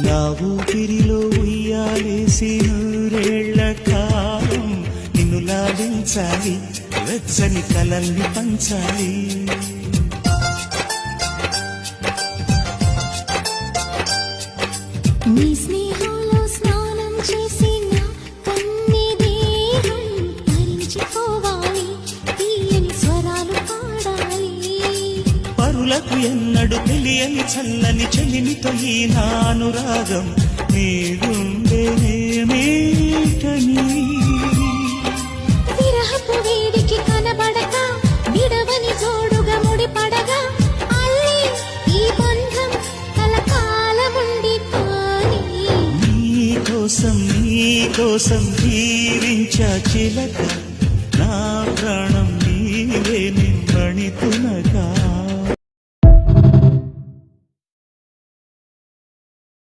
నా ఊపిరిలో ఉయ్యాలేసి నూరేళ్ల కాలం నిన్ను లాడించాలి, వెచ్చని కలల్ని పంచాలి. నీ స్నేహంలో స్నానం చేసి నా కన్ని దేహం తరించిపోవాలి, తీయని స్వరాలు పాడాలి. పరులకు ఎన్నడు తెలియని చల్లని చెలిమితో ఈ నానురాగం నీ గుండెనేమేటని. విరహపు వేడికి కనబడక విడవని జోడుగా ముడిపడగా అల్లి ఈ బంధం కలకాలముండిపోని. నీకోసం జీవించా చిలక, నా ప్రాణం నీవే నిమ్మణితునగా.